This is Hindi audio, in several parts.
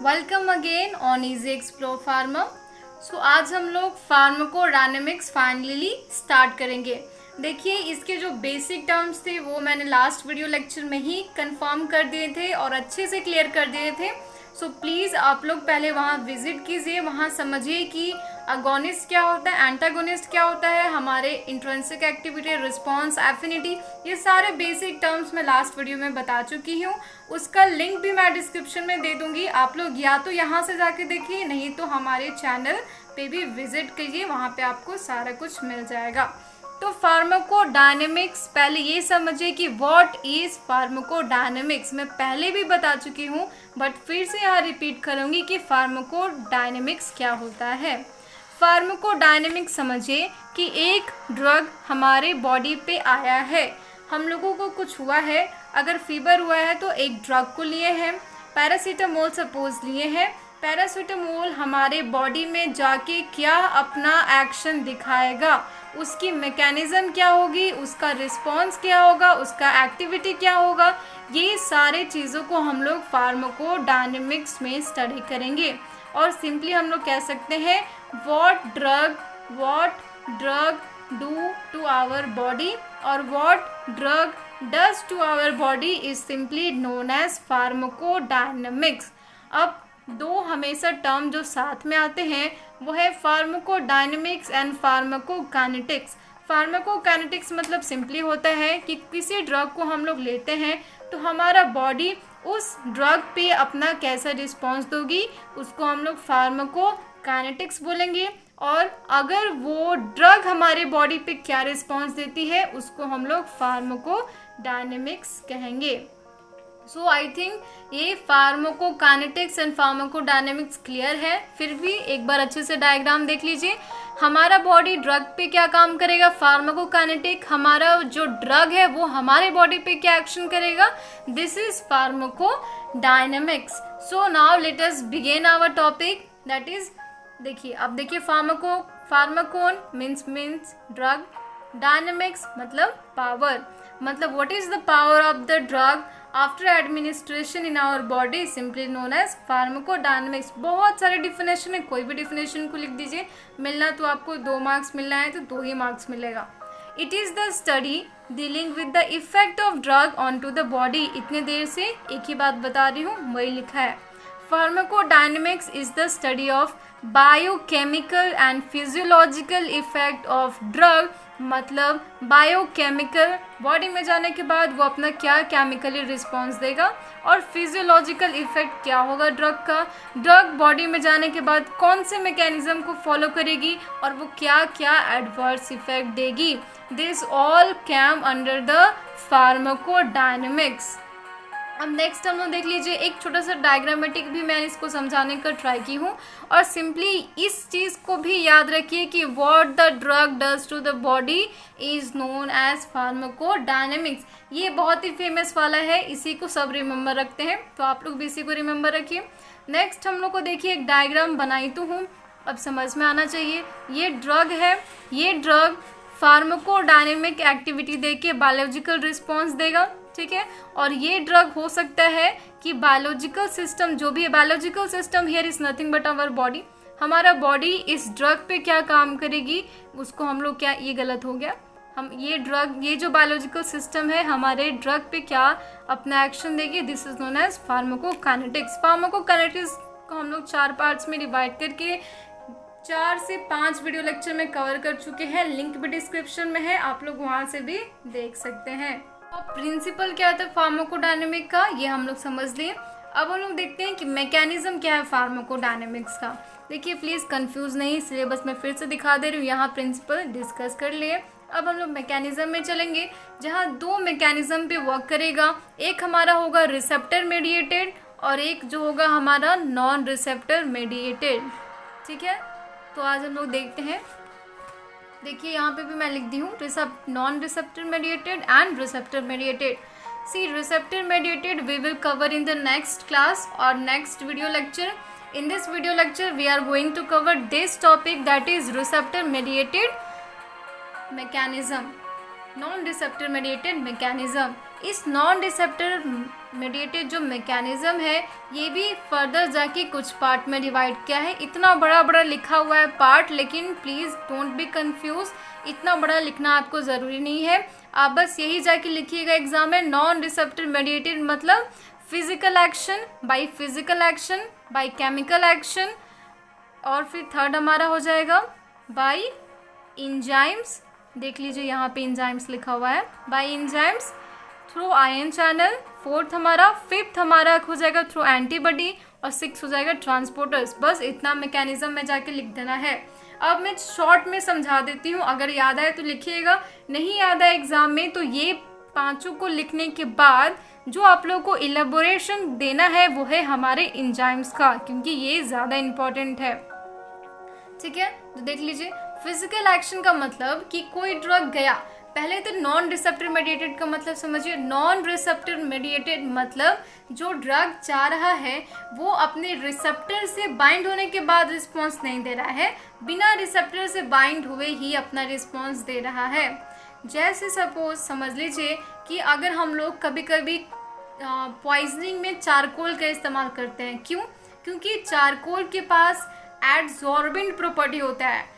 Welcome again on easy explore pharma. So आज हम लोग फार्माकोडायनेमिक्स फाइनली स्टार्ट करेंगे। देखिए, इसके जो बेसिक टर्म्स थे वो मैंने लास्ट वीडियो लेक्चर में ही कंफर्म कर दिए थे और अच्छे से क्लियर कर दिए थे। सो प्लीज़ आप लोग पहले वहाँ विजिट कीजिए, वहाँ समझिए कि अगोनिस्ट क्या होता है, एंटागोनिस्ट क्या होता है, हमारे इंट्रिंसिक एक्टिविटी, रिस्पॉन्स, एफिनिटी, ये सारे बेसिक टर्म्स मैं लास्ट वीडियो में बता चुकी हूँ। उसका लिंक भी मैं डिस्क्रिप्शन में दे दूँगी। आप लोग या तो यहाँ से जाके देखिए, नहीं तो हमारे चैनल पे भी विजिट करिए, वहाँ पे आपको सारा कुछ मिल जाएगा। तो फार्माकोडायनेमिक्स, पहले ये समझिए कि व्हाट इज फार्माकोडायनेमिक्स। मैं पहले भी बता चुकी हूँ बट फिर से यहाँ रिपीट करूँगी कि फार्माकोडायनेमिक्स क्या होता है। फार्माकोडायनेमिक्स समझिए कि एक ड्रग हमारे बॉडी पे आया है, हम लोगों को कुछ हुआ है, अगर फीवर हुआ है तो एक ड्रग को लिए हैं, पैरासीटामोल सपोज लिए हैं। पैरासीटामोल हमारे बॉडी में जाके क्या अपना एक्शन दिखाएगा, उसकी मैकेनिज्म क्या होगी, उसका रिस्पॉन्स क्या होगा, उसका एक्टिविटी क्या होगा, ये सारे चीज़ों को हम लोग फार्माकोडायनेमिक्स में स्टडी करेंगे। और सिंपली हम लोग कह सकते हैं what drug do to our body और what drug does to our body is simply known as pharmacodynamics. अब दो हमेशा टर्म जो साथ में आते हैं वो है फार्माकोडायनेमिक्स एंड फार्माकोकाइनेटिक्स। फार्माकोकाइनेटिक्स मतलब सिंपली होता है कि किसी ड्रग को हम लोग लेते हैं तो हमारा बॉडी उस ड्रग पे अपना कैसा रिस्पॉन्स दोगी, उसको हम लोग फार्माकोकाइनेटिक्स बोलेंगे। और अगर वो ड्रग हमारे बॉडी पे क्या रिस्पॉन्स देती है उसको हम लोग फार्माकोडायनेमिक्स कहेंगे। सो आई थिंक ये फार्माकोकाइनेटिक्स एंड फार्माकोडायनेमिक्स क्लियर है। फिर भी एक बार अच्छे से डायग्राम देख लीजिए। हमारा बॉडी ड्रग पे क्या काम करेगा, फार्माकोकाइनेटिक। हमारा जो ड्रग है वो हमारे बॉडी पे क्या एक्शन करेगा, this is pharmacodynamics. So now let us begin our topic, that is, देखिए अब देखिए, फार्माकोन मीन्स ड्रग, डायनेमिक्स मतलब पावर, मतलब what is the power of the drug after administration in our body, simply known as pharmacodynamics. बहुत सारे डिफिनेशन है, कोई भी डिफिनेशन को लिख दीजिए, मिलना तो आपको 2 मार्क्स मिलना है तो 2 ही मार्क्स मिलेगा। It is the study dealing with the effect of drug on to the body. इतने देर से एक ही बात बता रही हूँ, वही लिखा है। Pharmacodynamics is the study of biochemical and physiological effect of drug, मतलब बायोकेमिकल, बॉडी में जाने के बाद वो अपना क्या केमिकली रिस्पॉन्स देगा, और फिजियोलॉजिकल इफेक्ट क्या होगा ड्रग का, ड्रग बॉडी में जाने के बाद कौन से मैकेनिज्म को फॉलो करेगी और वो क्या क्या एडवर्स इफेक्ट देगी। This all came under the pharmacodynamics. अब नेक्स्ट हम लोग देख लीजिए, एक छोटा सा डायग्रामेटिक भी मैंने इसको समझाने का ट्राई की हूँ, और सिंपली इस चीज़ को भी याद रखिए कि what the drug does to the body is known as pharmacodynamics. ये बहुत ही फेमस वाला है, इसी को सब रिमेंबर रखते हैं, तो आप लोग भी इसी को रिमेंबर रखिए। नेक्स्ट हम लोग को देखिए, एक डायग्राम बनाई तो हूँ, अब समझ में आना चाहिए। ये ड्रग है, ये ड्रग फार्माकोडायनेमिक एक्टिविटी दे के बायोलॉजिकल रिस्पॉन्स देगा, ठीक है। और ये ड्रग हो सकता है कि बायोलॉजिकल सिस्टम, जो भी है biological system here is nothing but our body, हमारा बॉडी इस ड्रग पे क्या काम करेगी उसको हम लोग क्या, ये गलत हो गया, हम ये ड्रग, ये जो बायोलॉजिकल सिस्टम है हमारे ड्रग पे क्या अपना एक्शन देगी, this is known as pharmacokinetics. Pharmacokinetics को हम लोग 4 पार्ट्स में डिवाइड करके 4 से 5 वीडियो लेक्चर में कवर कर चुके हैं, लिंक भी डिस्क्रिप्शन में है, आप लोग वहाँ से भी देख सकते हैं। प्रिंसिपल क्या था फार्माकोडायनेमिक का, ये हम लोग समझ लिए। अब हम लोग देखते हैं कि मैकेनिज्म क्या है फार्माकोडायनेमिक्स का। देखिए प्लीज़ कंफ्यूज नहीं, सिलेबस में फिर से दिखा दे रही हूँ, यहाँ प्रिंसिपल डिस्कस कर लिए। अब हम लोग मैकेनिज्म में चलेंगे, जहाँ 2 मैकेनिज्म पे वर्क करेगा। एक हमारा होगा रिसेप्टर मेडिएटेड और एक जो होगा हमारा नॉन रिसेप्टर मेडिएटेड, ठीक है। तो आज हम लोग देखते हैं, देखिए यहाँ पे भी मैं लिख दी हूँ non receptor mediated and receptor mediated. See receptor mediated we will cover in the next class और next video lecture. In this video lecture we are going to cover this topic, that is receptor mediated mechanism, non receptor mediated mechanism. इस नॉन रिसेप्टर मेडिएटेड जो मैकेनिज्म है ये भी फर्दर जाके कुछ पार्ट में डिवाइड किया है। इतना बड़ा बड़ा लिखा हुआ है पार्ट, लेकिन प्लीज़ डोंट बी कंफ्यूज, इतना बड़ा लिखना आपको ज़रूरी नहीं है। आप बस यही जाके लिखिएगा एग्जाम में, नॉन रिसेप्टर मेडिएटेड मतलब physical action, by physical action, by chemical action, और फिर थर्ड हमारा हो जाएगा बाय इंजाइम्स। देख लीजिए यहाँ पे इंजाइम्स लिखा हुआ है, by enzymes through ion channel. Fourth हमारा, फिफ्थ हमारा हो जाएगा थ्रू एंटीबॉडी, और सिक्स हो जाएगा ट्रांसपोर्टर्स। बस इतना मैकेनिज्म में जाके लिख देना है। अब मैं शॉर्ट में समझा देती हूँ, अगर याद आए तो लिखिएगा, नहीं याद आए एग्जाम में तो ये पांचों को लिखने के बाद जो आप लोगों को इलेबोरेशन देना है वो है हमारे इंजाइम्स का, क्योंकि ये ज़्यादा इम्पॉर्टेंट है। ठीक है, तो देख लीजिए फिजिकल एक्शन का मतलब कि कोई ड्रग गया, पहले तो नॉन रिसेप्टर मेडिएटेड का मतलब समझिए। नॉन रिसेप्टर मेडिएटेड मतलब जो ड्रग जा रहा है वो अपने रिसेप्टर से बाइंड होने के बाद रिस्पॉन्स नहीं दे रहा है, बिना रिसेप्टर से बाइंड हुए ही अपना रिस्पॉन्स दे रहा है। जैसे सपोज समझ लीजिए कि अगर हम लोग कभी कभी पॉइजनिंग में चारकोल का इस्तेमाल करते हैं, क्यों? क्योंकि चारकोल के पास एडजॉर्बेंट प्रॉपर्टी होता है।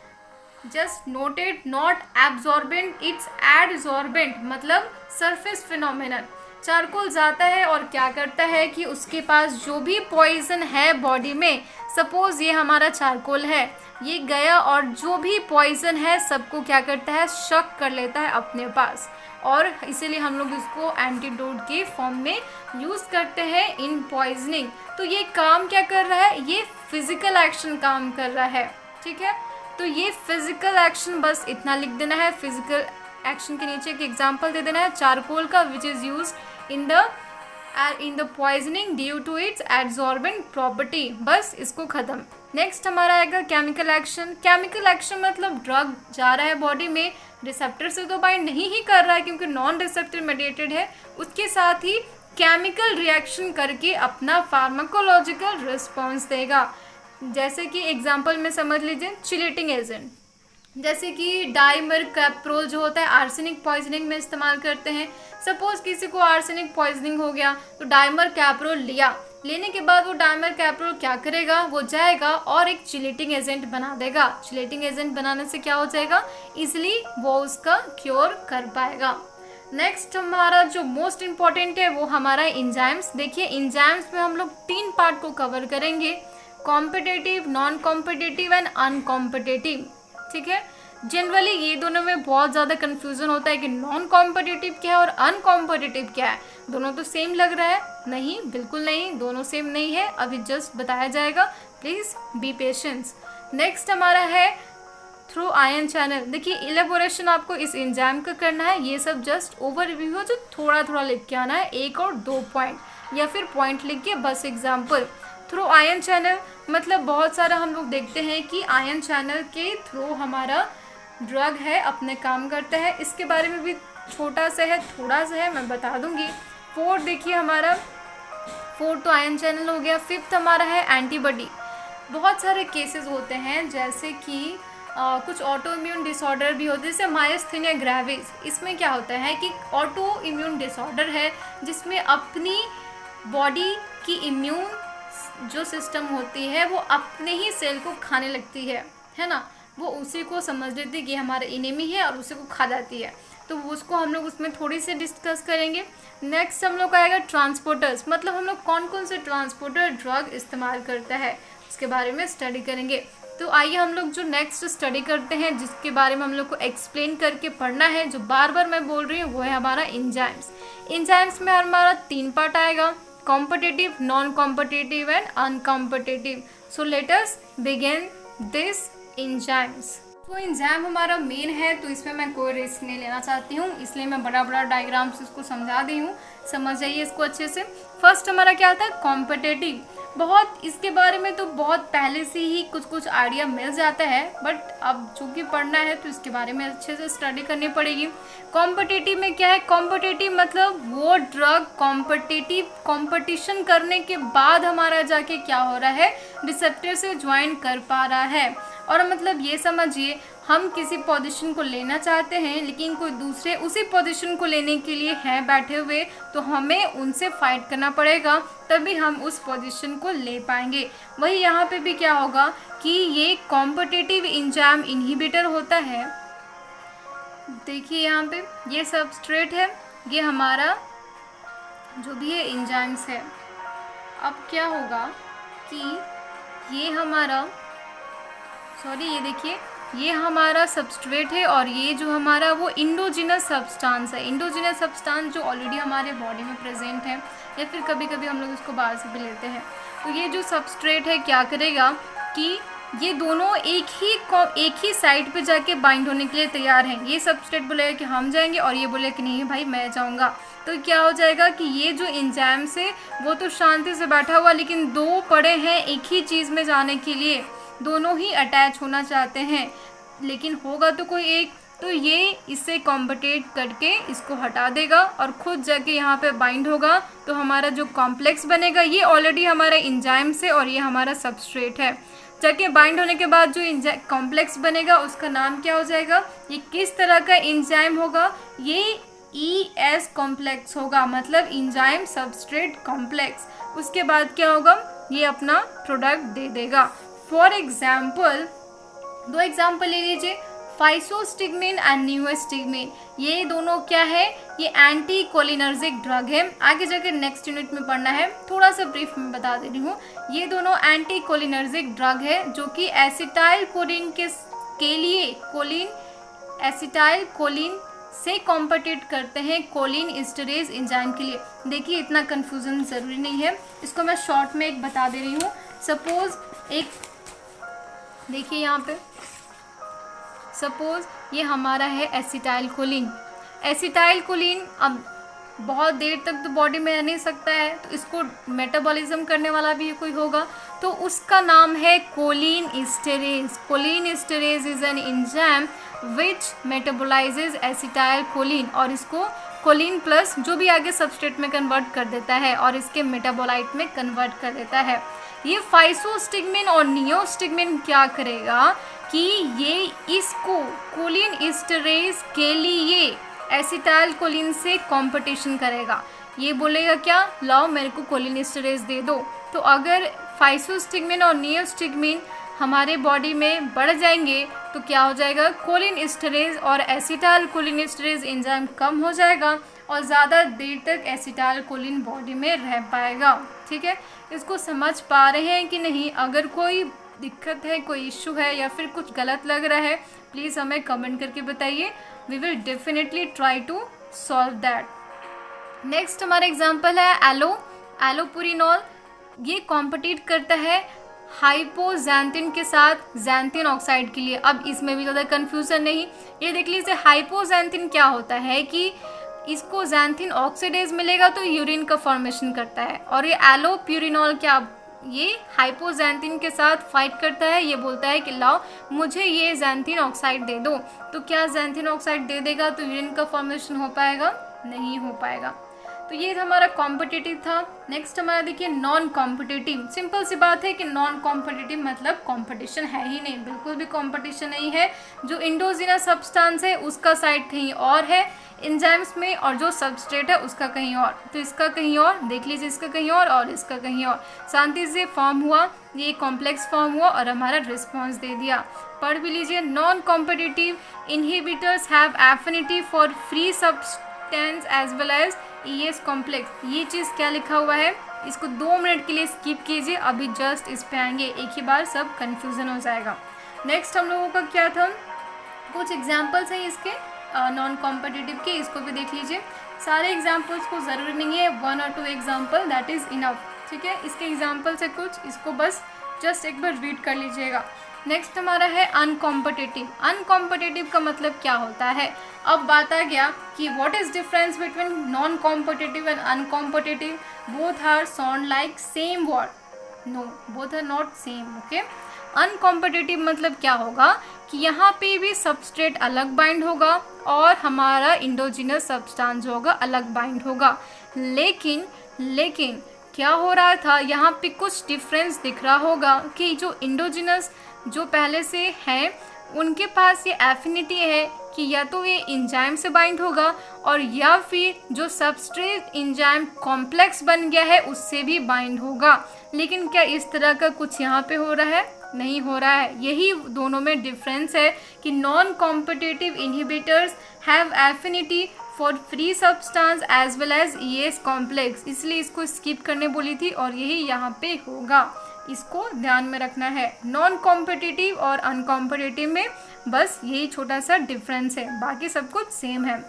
Just noted, not absorbent, it's adsorbent मतलब सरफेस फिनोमिनन। चारकोल जाता है और क्या करता है कि उसके पास जो भी पॉइजन है बॉडी में, सपोज ये हमारा चारकोल है, ये गया और जो भी पॉइजन है सबको क्या करता है, शक कर लेता है अपने पास, और इसीलिए हम लोग इसको एंटीडोट के फॉर्म में यूज़ करते हैं इन पॉइजनिंग। तो ये काम क्या कर रहा है, ये फिजिकल एक्शन काम कर रहा है। ठीक है, तो ये फिजिकल एक्शन बस इतना लिख देना है। फिजिकल एक्शन के नीचे एक एग्जांपल दे देना है चारकोल का, which is used in the poisoning due to its adsorbent property. बस इसको ख़त्म। नेक्स्ट हमारा आएगा केमिकल एक्शन। केमिकल एक्शन मतलब ड्रग जा रहा है बॉडी में, रिसेप्टर से तो बाइंड नहीं ही कर रहा है क्योंकि नॉन रिसेप्टर मेडिएटेड है, उसके साथ ही केमिकल रिएक्शन करके अपना फार्माकोलॉजिकल रिस्पॉन्स देगा। जैसे कि एग्जांपल में समझ लीजिए चिलेटिंग एजेंट, जैसे कि डाइमरकैप्रोल जो होता है आर्सेनिक पॉइजनिंग में इस्तेमाल करते हैं। सपोज किसी को आर्सेनिक पॉइजनिंग हो गया तो डाइमरकैप्रोल लिया, लेने के बाद वो डाइमरकैप्रोल क्या करेगा, वो जाएगा और एक चिलेटिंग एजेंट बना देगा। चिलेटिंग एजेंट बनाने से क्या हो जाएगा, इजिली वो उसका क्योर कर पाएगा। नेक्स्ट हमारा जो मोस्ट इम्पॉर्टेंट है वो हमारा इंजाइम्स। देखिए इंजाइम्स में हम लोग 3 पार्ट को कवर करेंगे, competitive, non competitive and uncompetitive. ठीक है, जनरली ये दोनों में बहुत ज़्यादा कन्फ्यूज़न होता है कि नॉन कॉम्पिटिटिव क्या है और अनकॉम्पिटिटिव क्या है। दोनों तो सेम लग रहा है, नहीं, बिल्कुल नहीं, दोनों सेम नहीं है, अभी जस्ट बताया जाएगा, प्लीज़ बी पेशेंस। नेक्स्ट हमारा है थ्रू आयन चैनल। देखिए इलेबोरेशन आपको इस एंजाइम का करना है, ये सब जस्ट ओवरव्यू हो जो थोड़ा थोड़ा लिख के आना है, 1 और 2 पॉइंट या फिर पॉइंट लिख के बस एग्जाम्पल। थ्रू आयन चैनल मतलब बहुत सारा हम लोग देखते हैं कि आयन चैनल के थ्रू हमारा ड्रग है अपने काम करता है। इसके बारे में भी छोटा सा है, थोड़ा सा है, मैं बता दूंगी। 4 देखिए हमारा 4 तो आयन चैनल हो गया। 5th हमारा है एंटीबॉडी। बहुत सारे केसेस होते हैं जैसे कि कुछ ऑटो इम्यून डिसऑर्डर भी होते हैं, जैसे मायस्थेनिया ग्रेविस। इसमें क्या होता है कि ऑटो इम्यून डिसऑर्डर है जिसमें अपनी बॉडी की इम्यून जो सिस्टम होती है वो अपने ही सेल को खाने लगती है ना, वो उसी को समझ लेती है कि हमारा इनेमी है और उसी को खा जाती है। तो उसको हम लोग उसमें थोड़ी सी डिस्कस करेंगे। नेक्स्ट हम लोग का आएगा ट्रांसपोर्टर्स, मतलब हम लोग कौन कौन से ट्रांसपोर्टर ड्रग इस्तेमाल करता है उसके बारे में स्टडी करेंगे। तो आइए हम लोग जो नेक्स्ट स्टडी करते हैं जिसके बारे में हम लोग को एक्सप्लेन करके पढ़ना है, जो बार बार मैं बोल रही हूँ, वो है हमारा इंजाइम्स। इंजाइम्स में हमारा 3 पार्ट आएगा, competitive, non competitive and uncompetitive. So let us begin this enzymes. तो इंजाइम हमारा मेन है, तो इसमें मैं कोई रिस्क नहीं लेना चाहती हूँ, इसलिए मैं बड़ा बड़ा डायग्राम से इसको समझा दी हूँ, समझ जाइए इसको अच्छे से। फर्स्ट हमारा क्या था, कॉम्पिटिटिव। बहुत इसके बारे में तो बहुत पहले से ही कुछ कुछ आइडिया मिल जाता है, बट अब चूँकि पढ़ना है तो इसके बारे में अच्छे से स्टडी करनी पड़ेगी। कॉम्पिटिटिव में क्या है, कॉम्पिटिटिव मतलब वो ड्रग कॉम्पिटिटिव कंपटीशन करने के बाद हमारा जाके क्या हो रहा है, रिसेप्टर से ज्वाइन कर पा रहा है। और मतलब ये समझिए हम किसी पोजीशन को लेना चाहते हैं लेकिन कोई दूसरे उसी पोजीशन को लेने के लिए हैं बैठे हुए, तो हमें उनसे फाइट करना पड़ेगा, तभी हम उस पोजीशन को ले पाएंगे। वही यहाँ पे भी क्या होगा कि ये कॉम्पिटिटिव एंजाइम इनहिबिटर होता है। देखिए यहाँ पे ये सबस्ट्रेट है, ये हमारा जो भी है एंजाइम्स है। अब क्या होगा कि ये हमारा ये देखिए ये हमारा सबस्ट्रेट है और ये जो हमारा वो इंडोजिनस सब्सटेंस है। इंडोजिनस सब्सटेंस जो ऑलरेडी हमारे बॉडी में प्रेजेंट है या फिर कभी कभी हम लोग इसको बाहर से भी लेते हैं। तो ये जो सबस्ट्रेट है क्या करेगा कि ये दोनों एक ही साइड पे जाके बाइंड होने के लिए तैयार हैं। ये सबस्ट्रेट बोलेगा कि हम जाएंगे और ये बोलेगा कि नहीं भाई मैं जाऊंगा। तो क्या हो जाएगा कि ये जो एंजाइम्स है वो तो शांति से बैठा हुआ, लेकिन दो पड़े हैं एक ही चीज़ में जाने के लिए, दोनों ही अटैच होना चाहते हैं, लेकिन होगा तो कोई एक, तो ये इससे कॉम्पिटेट करके इसको हटा देगा और खुद जाके यहाँ पे बाइंड होगा। तो हमारा जो कॉम्प्लेक्स बनेगा ये ऑलरेडी हमारा एंजाइम से और ये हमारा सबस्ट्रेट है। जाके बाइंड होने के बाद जो कॉम्प्लेक्स बनेगा उसका नाम क्या हो जाएगा, ये किस तरह का एंजाइम होगा, ये ES कॉम्प्लेक्स होगा, मतलब एंजाइम सबस्ट्रेट कॉम्प्लेक्स। उसके बाद क्या होगा, ये अपना प्रोडक्ट दे देगा। फॉर एग्जाम्पल, दो एग्जाम्पल ले लीजिए, फाइसोस्टिग्मिन एंड नियोस्टिग्मिन। ये दोनों क्या है, ये एंटी कोलिनर्जिक ड्रग है। आगे जाकर नेक्स्ट यूनिट में पढ़ना है, थोड़ा सा ब्रीफ में बता दे रही हूँ। ये दोनों एंटी कोलिनर्जिक ड्रग है जो कि एसिटाइल कोलिन के लिए एसिटाइल कोलिन से कॉम्पिटिट करते हैं कोलिन एस्टरेज एंजाइम के लिए। देखिए इतना कंफ्यूजन ज़रूरी नहीं है, इसको मैं शॉर्ट में एक बता दे रही हूँ। सपोज एक देखिए यहाँ पे, सपोज ये हमारा है एसिटाइल कोलिन। एसिटाइल कोलिन अब बहुत देर तक तो बॉडी में रह नहीं सकता है, तो इसको मेटाबॉलिज्म करने वाला भी कोई होगा, तो उसका नाम है cholinesterase. Cholinesterase is an enzyme which metabolises acetylcholine, और इसको कोलिन प्लस जो भी आगे सबस्ट्रेट में कन्वर्ट कर देता है और इसके मेटाबोलाइट में कन्वर्ट कर देता है। ये फाइसोस्टिग्मिन और नियोस्टिग्मिन क्या करेगा कि ये इसको कोलिन एस्टरेज के लिए एसिटाइल कोलिन से कंपटीशन करेगा। ये बोलेगा क्या, लाओ मेरे को कोलिन एस्टरेज दे दो। तो अगर फाइसोस्टिग्मिन और नियोस्टिग्मिन हमारे बॉडी में बढ़ जाएंगे तो क्या हो जाएगा, कोलिन एस्टरेज और एसिटाइल कोलिन एस्टरेज एंजाइम कम हो जाएगा और ज़्यादा देर तक एसिटाइल कोलिन बॉडी में रह पाएगा। ठीक है, इसको समझ पा रहे हैं कि नहीं? अगर कोई दिक्कत है, कोई इश्यू है या फिर कुछ गलत लग रहा है, प्लीज़ हमें कमेंट करके बताइए। We will definitely try to solve that. Next हमारा एग्जांपल है एलोपुरिनॉल। ये कॉम्पिटिट करता है हाइपोजैंथिन के साथ जैंथिन ऑक्साइड के लिए। अब इसमें भी ज़्यादा कन्फ्यूज़न नहीं, ये देख लीजिए हाइपोजैंथिन क्या होता है कि इसको जैंथिन ऑक्सीडेज मिलेगा तो यूरिन का फॉर्मेशन करता है, और ये एलोप्यूरिनॉल क्या, ये हाइपोजैंथिन के साथ फाइट करता है। ये बोलता है कि लाओ मुझे ये जैंथिन ऑक्साइड दे दो, तो क्या जैंथिन ऑक्साइड दे देगा तो यूरिन का फॉर्मेशन हो पाएगा? नहीं हो पाएगा। तो ये हमारा कॉम्पिटिटिव था। नेक्स्ट हमारा देखिए नॉन कॉम्पिटिटिव। सिंपल सी बात है कि नॉन कॉम्पिटिटिव मतलब कंपटीशन है ही नहीं, बिल्कुल भी कंपटीशन नहीं है। जो इंडोजिनस सब्सटेंस है उसका साइड कहीं और है एंजाइम्स में, और जो सबस्ट्रेट है उसका कहीं और। तो इसका कहीं और देख लीजिए, इसका कहीं और इसका कहीं और। शांति से फॉर्म हुआ, ये कॉम्प्लेक्स फॉर्म हुआ और हमारा रिस्पॉन्स दे दिया। पढ़ भी लीजिए, non competitive inhibitors have affinity for free substance as well as ES complex. ये चीज़ क्या लिखा हुआ है, इसको 2 मिनट के लिए स्किप कीजिए, अभी जस्ट इस पे आएंगे, एक ही बार सब कन्फ्यूज़न हो जाएगा। नेक्स्ट हम लोगों का क्या था, कुछ एग्जाम्पल्स हैं इसके नॉन कॉम्पिटिटिव के, इसको भी देख लीजिए। सारे एग्जाम्पल्स को ज़रूरी नहीं है, 1 और 2 एग्जाम्पल दैट इज़ इनफ। ठीक है, इसके एग्जाम्पल्स है कुछ, इसको बस जस्ट एक बार रीड कर लीजिएगा। नेक्स्ट हमारा है अनकॉम्पिटिटिव। अनकॉम्पिटिटिव का मतलब क्या होता है? अब बात आ गया कि what is difference between non competitive and uncompetitive. Both are sound like same word, no both are not same. Okay, uncompetitive मतलब क्या होगा कि यहाँ पे भी सबस्ट्रेट अलग बाइंड होगा और हमारा इंडोजिनस सब्सटेंस जो होगा अलग बाइंड होगा। लेकिन क्या हो रहा था, यहाँ पे कुछ डिफरेंस दिख रहा होगा कि जो इंडोजिनस जो पहले से हैं उनके पास ये एफिनिटी है कि या तो ये इंजाइम से बाइंड होगा और या फिर जो सबस्ट्रेट इंजाइम कॉम्प्लेक्स बन गया है उससे भी बाइंड होगा। लेकिन क्या इस तरह का कुछ यहाँ पे हो रहा है? नहीं हो रहा है। यही दोनों में डिफरेंस है कि non competitive inhibitors have affinity for free substance as well as ES complex, इसलिए इसको स्किप करने बोली थी और यही यहाँ पे होगा। इसको ध्यान में रखना है। नॉन कॉम्पिटिटिव और अनकॉम्पिटिटिव में बस यही छोटा सा डिफरेंस है, बाकी सब कुछ सेम है।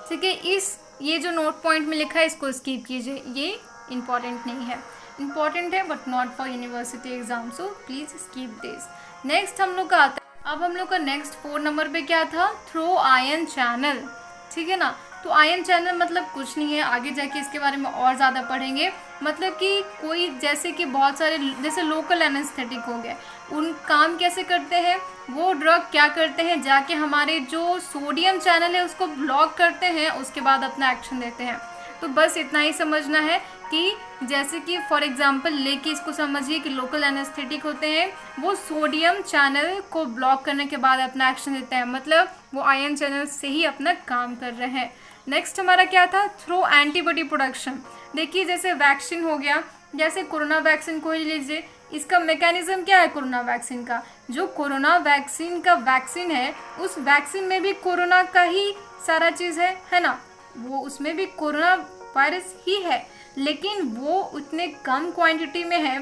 ठीक है, ये जो नोट पॉइंट में लिखा है इसको स्किप कीजिए, ये इंपॉर्टेंट नहीं है। इंपॉर्टेंट है but not for university exam, so please skip this. Next हम लोग का आता है, अब हम लोग का नेक्स्ट 4 नंबर पे क्या था? Through ion channel. ठीक है ना, तो आयन चैनल मतलब कुछ नहीं है, आगे जाके इसके बारे में और ज़्यादा पढ़ेंगे। मतलब कि कोई जैसे कि बहुत सारे जैसे लोकल एनेस्थेटिक हो गए, उन काम कैसे करते हैं? वो ड्रग क्या करते हैं, जाके हमारे जो सोडियम चैनल है उसको ब्लॉक करते हैं, उसके बाद अपना एक्शन देते हैं। तो बस इतना ही समझना है कि जैसे कि फॉर एग्जांपल लेके इसको समझिए कि लोकल एनेस्थेटिक होते हैं, वो सोडियम चैनल को ब्लॉक करने के बाद अपना एक्शन देते हैं, मतलब वो आयन चैनल से ही अपना काम कर रहे हैं। नेक्स्ट हमारा क्या था? Through antibody production. देखिए जैसे वैक्सीन हो गया, जैसे कोरोना वैक्सीन को ही लीजिए, इसका मैकेनिज्म क्या है कोरोना वैक्सीन का? जो कोरोना वैक्सीन का वैक्सीन है उस वैक्सीन में भी कोरोना का ही सारा चीज़ है ना, वो उसमें भी कोरोना वायरस ही है, लेकिन वो उतने कम क्वांटिटी में है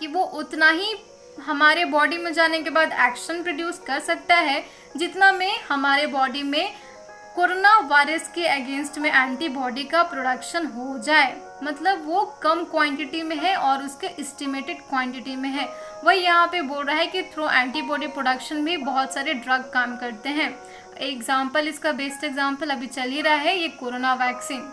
कि वो उतना ही हमारे बॉडी में जाने के बाद एक्शन प्रोड्यूस कर सकता है जितना में हमारे बॉडी में कोरोना वायरस के अगेंस्ट में एंटीबॉडी का प्रोडक्शन हो जाए। मतलब वो कम क्वांटिटी में है और उसके एस्टिमेटेड क्वांटिटी में है। वही यहाँ पे बोल रहा है कि थ्रू एंटीबॉडी प्रोडक्शन भी बहुत सारे ड्रग काम करते हैं। एग्जाम्पल, इसका बेस्ट एग्जाम्पल अभी चल ही रहा है ये कोरोना वैक्सीन।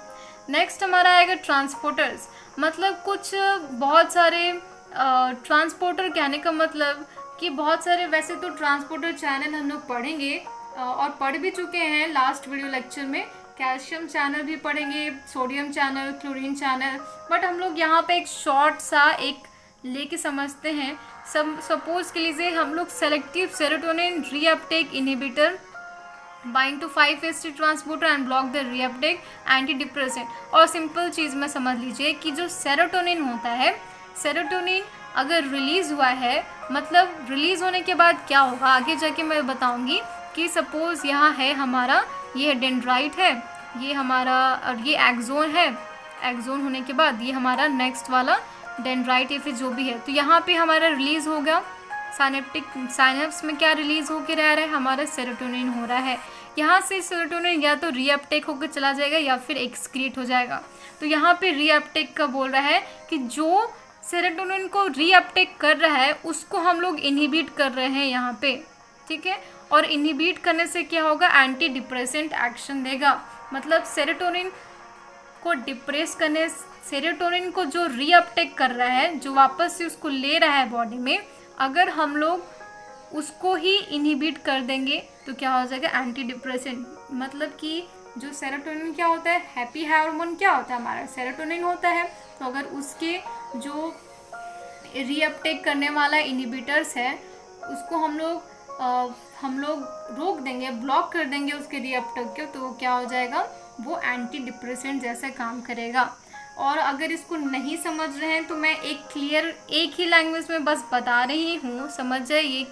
नेक्स्ट हमारा आएगा ट्रांसपोर्टर्स। मतलब कुछ बहुत सारे ट्रांसपोर्टर कहने का मतलब कि बहुत सारे, वैसे तो ट्रांसपोर्टर चैनल हम लोग पढ़ेंगे और पढ़ भी चुके हैं लास्ट वीडियो लेक्चर में। कैल्शियम चैनल भी पढ़ेंगे, sodium channel, chlorine channel, but हम लोग यहाँ पे एक शॉर्ट सा एक लेके समझते हैं। सपोज के लिए हम लोग selective serotonin reuptake inhibitor bind to 5-HT transporter and block the reuptake anti depressant. और सिंपल चीज़ में समझ लीजिए कि जो सेरोटोनिन होता है, सेरोटोनिन अगर रिलीज हुआ है, मतलब रिलीज होने के बाद क्या होगा आगे जाके मैं बताऊंगी। कि सपोज यहाँ है हमारा, ये डेंड्राइट है, ये हमारा, और ये एक्सोन है। एक्सोन होने के बाद ये हमारा नेक्स्ट वाला डेंड्राइट या फिर जो भी है, तो यहाँ पे हमारा रिलीज होगा साइनेप्स में क्या रिलीज होकर रह रहा है? हमारा सेरोटोनिन हो रहा है। यहाँ से सेरोटोनिन या तो रीअपटेक होकर चला जाएगा या फिर एक्सक्रीट हो जाएगा। तो यहाँ पे रीअपटेक का बोल रहा है कि जो सेरोटोनिन को रीअपटेक कर रहा है उसको हम लोग इनहिबिट कर रहे हैं यहाँ पे। ठीक है, और इनहिबिट करने से क्या होगा? एंटी डिप्रेसेंट एक्शन देगा। मतलब सेरोटोनिन को डिप्रेस करने, सेरोटोनिन को जो रीअपटेक कर रहा है, जो वापस से उसको ले रहा है बॉडी में, अगर हम लोग उसको ही इनहिबिट कर देंगे तो क्या हो जाएगा? Anti depressant. मतलब कि जो सेरोटोनिन क्या होता है, हैप्पी हार्मोन क्या होता है? हमारा सेरोटोनिन होता है। तो अगर उसके जो रीअपटेक करने वाला इनहिबिटर्स है उसको हम लोग रोक देंगे, ब्लॉक कर देंगे उसके रीअपटेक को, तो क्या हो जाएगा? वो एंटी डिप्रेसेंट जैसा काम करेगा। और अगर इसको नहीं समझ रहे हैं तो मैं एक ही लैंग्वेज में बस बता रही हूँ, समझ जाइए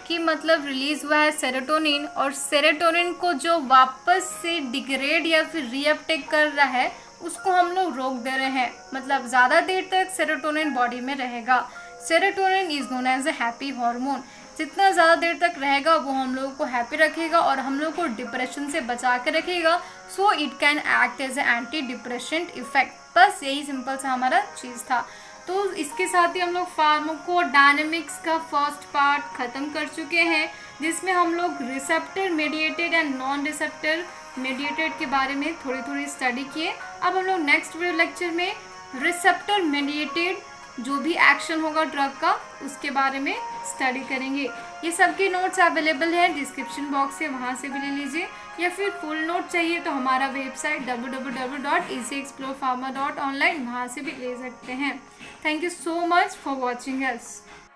कि मतलब रिलीज हुआ है सेरोटोनिन, और सेरोटोनिन को जो वापस से डिग्रेड या फिर रीअपटेक कर रहा है उसको हम लोग रोक दे रहे हैं। मतलब ज़्यादा देर तक सेरोटोनिन बॉडी में रहेगा। Serotonin is known as a happy hormone. जितना ज़्यादा देर तक रहेगा वो हम लोगों को हैप्पी रखेगा और हम लोग को डिप्रेशन से बचा के रखेगा। So it can act as a anti depressant effect. बस यही सिंपल सा हमारा चीज़ था। तो इसके साथ ही हम लोग फार्माकोडायनेमिक्स का फर्स्ट पार्ट ख़त्म कर चुके हैं, जिसमें हम लोग receptor mediated and non receptor mediated के बारे में थोड़ी स्टडी किए। अब हम लोग नेक्स्ट वीडियो लेक्चर में रिसेप्टर मेडिएटेड जो भी एक्शन होगा ड्रग का उसके बारे में स्टडी करेंगे। ये सबके नोट्स अवेलेबल हैं डिस्क्रिप्शन बॉक्स से, वहाँ से भी ले लीजिए, या फिर फुल नोट चाहिए तो हमारा वेबसाइट www.easyexplorepharma.online वहाँ से भी ले सकते हैं। Thank you so much for watching us.